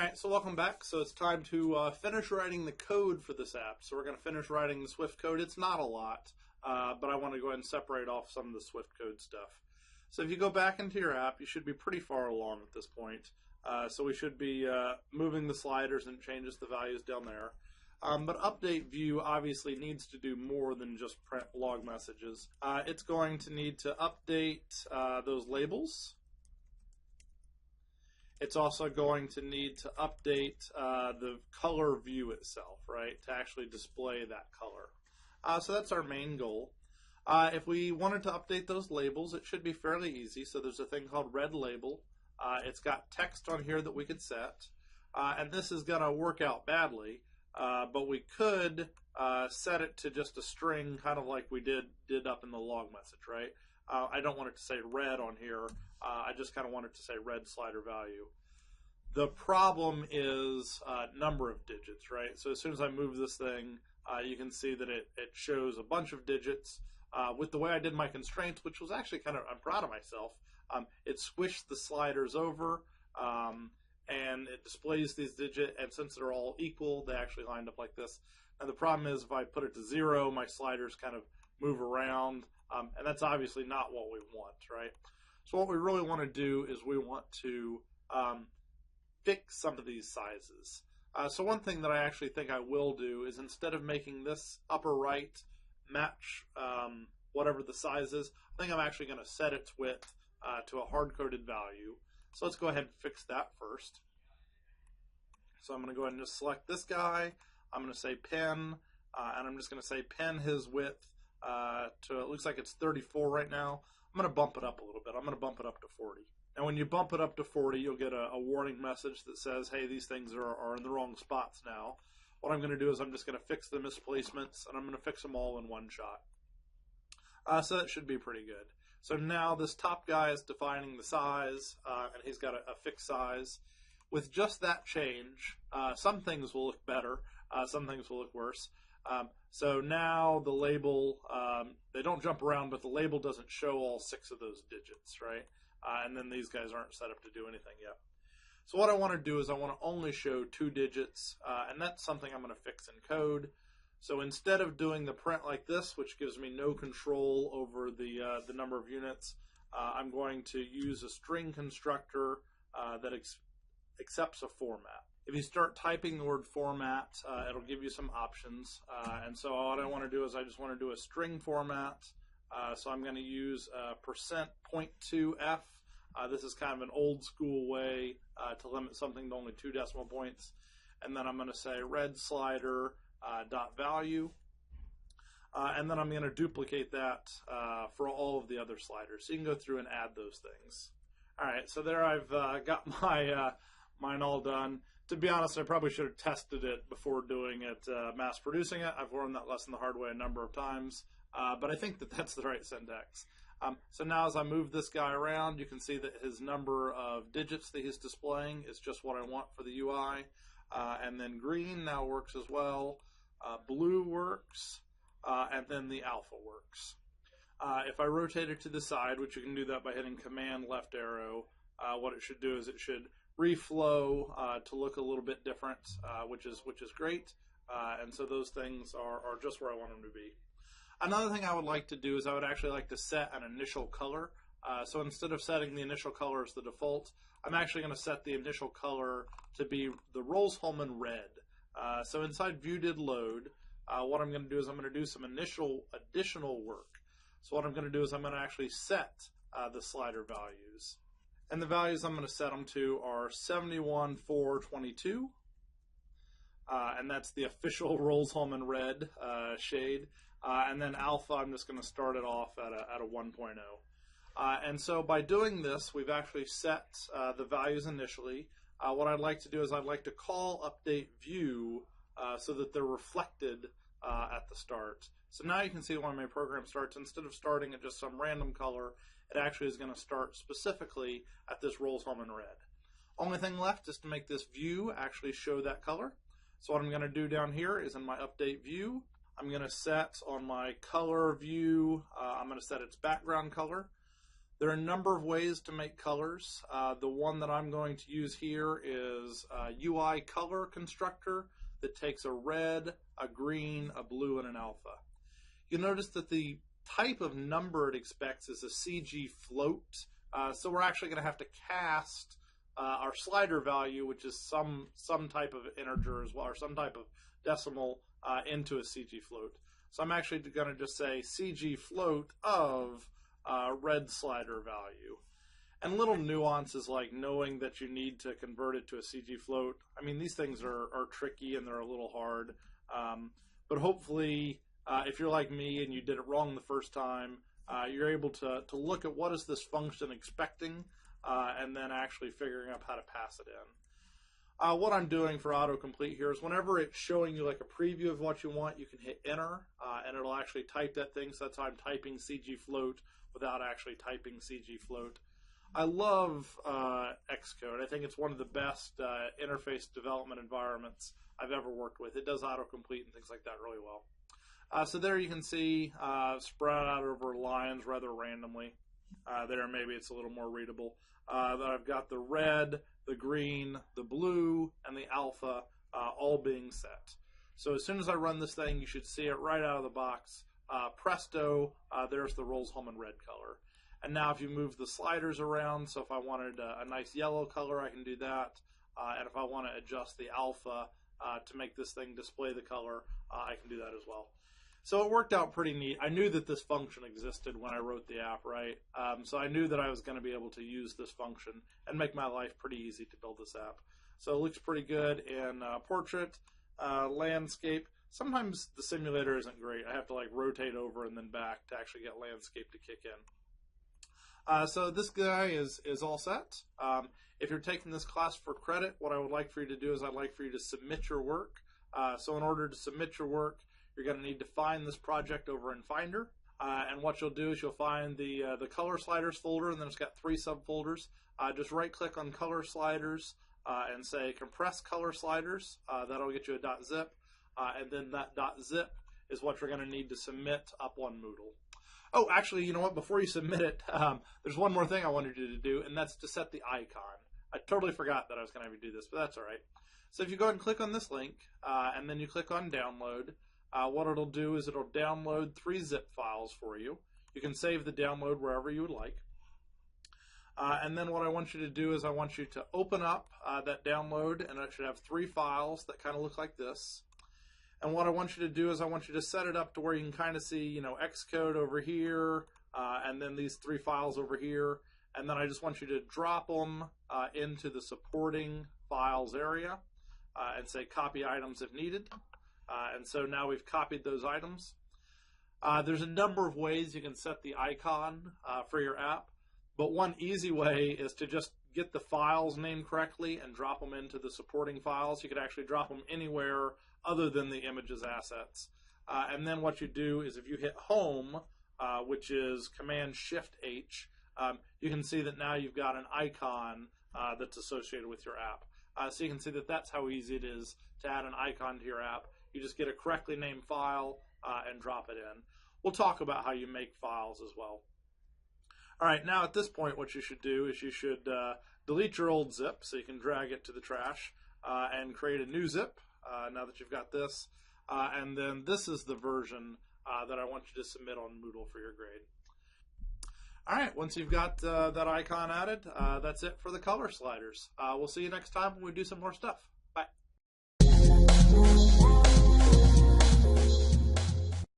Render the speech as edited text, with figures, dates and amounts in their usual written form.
Alright, so welcome back. So it's time to finish writing the code for this app. So we're going to finish writing the Swift code. It's not a lot, but I want to go ahead and separate off some of the Swift code stuff. So if you go back into your app, you should be pretty far along at this point. So we should be moving the sliders, and it changes the values down there. But update view obviously needs to do more than just print log messages. It's going to need to update those labels. It's also going to need to update the color view itself, right, to actually display that color. So that's our main goal. If we wanted to update those labels, it should be fairly easy. So there's a thing called red label. It's got text on here that we could set. And this is going to work out badly, but we could set it to just a string, kind of like we did up in the log message, right? I don't want it to say red on here. I just kind of want it to say red slider value. The problem is number of digits, right? So as soon as I move this thing, you can see that it shows a bunch of digits. With the way I did my constraints, which was actually I'm proud of myself, it squished the sliders over, and it displays these digits, and since they're all equal, they actually lined up like this. And the problem is if I put it to 0, my sliders kind of move around, and that's obviously not what we want, right? So what we really want to do is we want to fix some of these sizes. So one thing that I actually think I will do is, instead of making this upper right match whatever the size is, I think I'm actually going to set its width to a hard-coded value. So let's go ahead and fix that first. So I'm going to go ahead and just select this guy. I'm going to say pen, and I'm just going to say pen his width to, it looks like it's 34 right now. I'm going to bump it up a little bit. I'm going to bump it up to 40. And when you bump it up to 40, you'll get a warning message that says, hey, these things are in the wrong spots now. What I'm going to do is I'm just going to fix the misplacements, and I'm going to fix them all in one shot. So that should be pretty good. So now this top guy is defining the size, and he's got a fixed size. With just that change, some things will look better, some things will look worse. So now the label, they don't jump around, but the label doesn't show all 6 of those digits, right? And then these guys aren't set up to do anything yet. So what I want to do is I want to only show 2 digits, and that's something I'm going to fix in code. So instead of doing the print like this, which gives me no control over the number of units, I'm going to use a string constructor that accepts a format. If you start typing the word format, it'll give you some options. And so what I want to do is I just want to do a string format. So I'm going to use %.2f. This is kind of an old school way to limit something to only 2 decimal points. And then I'm going to say red slider dot value. And then I'm going to duplicate that for all of the other sliders. So you can go through and add those things. All right, so there I've got my mine all done. To be honest, I probably should have tested it before doing it, mass producing it. I've learned that lesson the hard way a number of times, but I think that that's the right syntax. So now as I move this guy around, you can see that his number of digits that he's displaying is just what I want for the UI. And then green now works as well. Blue works, and then the alpha works. If I rotate it to the side, which you can do that by hitting Command left arrow, what it should do is it should reflow to look a little bit different, which is great. And so those things are just where I want them to be. Another thing I would like to do is I would actually like to set an initial color. So instead of setting the initial color as the default, I'm actually going to set the initial color to be the Rolls-Holman red. So inside viewDidLoad, what I'm going to do is I'm going to do some additional work. So what I'm going to do is I'm going to actually set the slider values. And the values I'm going to set them to are 71, 4, 22. And that's the official Rolls-Holman red shade. And then alpha, I'm just going to start it off at a 1.0. And so by doing this, we've actually set the values initially. What I'd like to do is I'd like to call update view so that they're reflected at the start. So now you can see when my program starts, instead of starting at just some random color, it actually is going to start specifically at this Rolls-Holman red. Only thing left is to make this view actually show that color. So what I'm going to do down here is in my update view, I'm going to set on my color view, I'm going to set its background color. There are a number of ways to make colors. The one that I'm going to use here is UI Color Constructor that takes a red, a green, a blue, and an alpha. You'll notice that the type of number it expects is a CG float. So we're actually going to have to cast our slider value, which is some type of integer as well, or some type of decimal, into a CG float. So I'm actually going to just say CG float of red slider value. And little nuances like knowing that you need to convert it to a CG float. I mean, these things are tricky and they're a little hard. But hopefully, if you're like me and you did it wrong the first time, you're able to look at what is this function expecting, and then actually figuring out how to pass it in. What I'm doing for autocomplete here is whenever it's showing you like a preview of what you want, you can hit enter, and it'll actually type that thing. So that's how I'm typing CG float without actually typing CG float. I love Xcode. I think it's one of the best interface development environments I've ever worked with. It does autocomplete and things like that really well. So there you can see spread out over lines rather randomly. There maybe it's a little more readable. That I've got the red, the green, the blue, and the alpha all being set. So as soon as I run this thing, you should see it right out of the box. Presto, there's the Rolls-Hulman red color. And now if you move the sliders around, so if I wanted a nice yellow color, I can do that. And if I want to adjust the alpha to make this thing display the color, I can do that as well. So it worked out pretty neat. I knew that this function existed when I wrote the app, right? So I knew that I was going to be able to use this function and make my life pretty easy to build this app. So it looks pretty good in portrait, landscape. Sometimes the simulator isn't great. I have to like rotate over and then back to actually get landscape to kick in. So this guy is all set. If you're taking this class for credit, what I would like for you to do is I'd like for you to submit your work. So in order to submit your work, you're going to need to find this project over in Finder. And what you'll do is you'll find the color sliders folder, and then it's got 3 subfolders. Just right click on color sliders and say compress color sliders. That'll get you a .zip. And then that .zip is what you're going to need to submit up on Moodle. Oh, actually, you know what? Before you submit it, there's one more thing I wanted you to do, and that's to set the icon. I totally forgot that I was going to have you do this, but that's all right. So if you go ahead and click on this link, and then you click on download, what it'll do is it'll download 3 zip files for you. You can save the download wherever you would like. And then what I want you to do is I want you to open up that download, and it should have 3 files that kind of look like this. And what I want you to do is I want you to set it up to where you can kind of see, you know, Xcode over here, and then these 3 files over here. And then I just want you to drop them into the supporting files area and say copy items if needed. And so now we've copied those items. There's a number of ways you can set the icon for your app, but one easy way is to just get the files named correctly and drop them into the supporting files. You could actually drop them anywhere other than the images assets. And then what you do is if you hit home, which is Command-Shift-H, you can see that now you've got an icon that's associated with your app. So you can see that that's how easy it is to add an icon to your app. You just get a correctly named file and drop it in. We'll talk about how you make files as well. All right, now at this point what you should do is you should delete your old zip so you can drag it to the trash and create a new zip now that you've got this. And then this is the version that I want you to submit on Moodle for your grade. All right, once you've got that icon added, that's it for the color sliders. We'll see you next time when we do some more stuff. Bye.